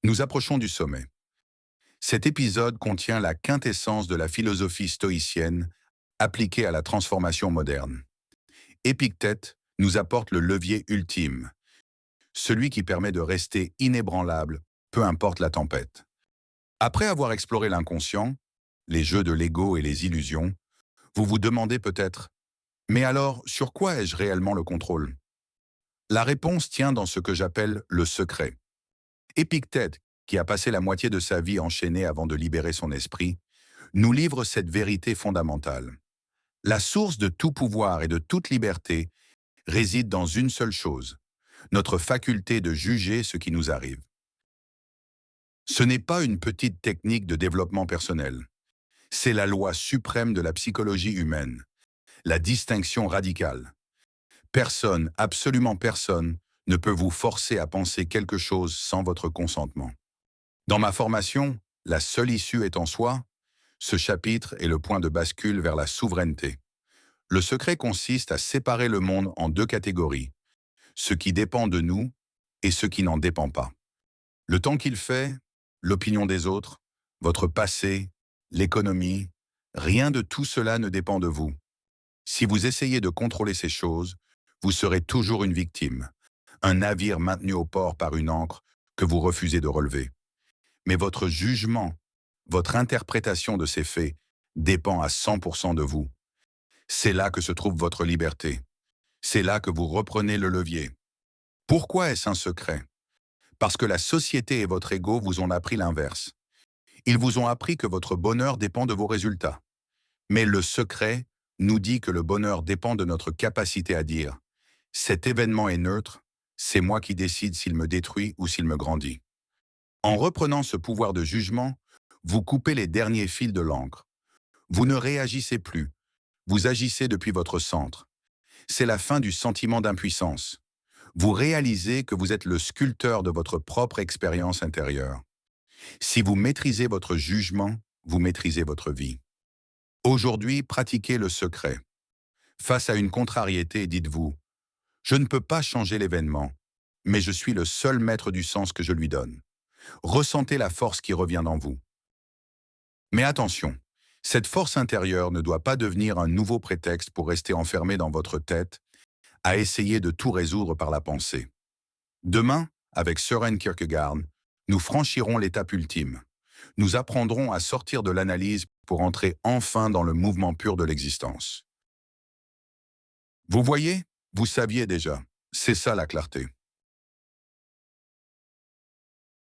Nous approchons du sommet. Cet épisode contient la quintessence de la philosophie stoïcienne appliquée à la transformation moderne. Épictète nous apporte le levier ultime, celui qui permet de rester inébranlable, peu importe la tempête. Après avoir exploré l'inconscient, les jeux de l'ego et les illusions, vous vous demandez peut-être, mais alors, sur quoi ai-je réellement le contrôle? La réponse tient dans ce que j'appelle le secret. Épictète, qui a passé la moitié de sa vie enchaîné avant de libérer son esprit, nous livre cette vérité fondamentale. La source de tout pouvoir et de toute liberté réside dans une seule chose, notre faculté de juger ce qui nous arrive. Ce n'est pas une petite technique de développement personnel. C'est la loi suprême de la psychologie humaine, la distinction radicale. Personne, absolument personne, ne peut vous forcer à penser quelque chose sans votre consentement. Dans ma formation, La seule issue est en soi, ce chapitre est le point de bascule vers la souveraineté. Le secret consiste à séparer le monde en deux catégories, ce qui dépend de nous et ce qui n'en dépend pas. Le temps qu'il fait, l'opinion des autres, votre passé, l'économie, rien de tout cela ne dépend de vous. Si vous essayez de contrôler ces choses, vous serez toujours une victime, un navire maintenu au port par une ancre que vous refusez de relever. Mais votre jugement, votre interprétation de ces faits dépend à 100% de vous. C'est là que se trouve votre liberté. C'est là que vous reprenez le levier. Pourquoi est-ce un secret? Parce que la société et votre ego vous ont appris l'inverse. Ils vous ont appris que votre bonheur dépend de vos résultats. Mais le secret nous dit que le bonheur dépend de notre capacité à dire « cet événement est neutre, c'est moi qui décide s'il me détruit ou s'il me grandit ». En reprenant ce pouvoir de jugement, vous coupez les derniers fils de l'encre. Vous ne réagissez plus, vous agissez depuis votre centre. C'est la fin du sentiment d'impuissance. Vous réalisez que vous êtes le sculpteur de votre propre expérience intérieure. Si vous maîtrisez votre jugement, vous maîtrisez votre vie. Aujourd'hui, pratiquez le secret. Face à une contrariété, dites-vous « Je ne peux pas changer l'événement, mais je suis le seul maître du sens que je lui donne. » Ressentez la force qui revient en vous. Mais attention, cette force intérieure ne doit pas devenir un nouveau prétexte pour rester enfermé dans votre tête, à essayer de tout résoudre par la pensée. Demain, avec Søren Kierkegaard, nous franchirons l'étape ultime. Nous apprendrons à sortir de l'analyse pour entrer enfin dans le mouvement pur de l'existence. Vous voyez, vous saviez déjà, c'est ça la clarté.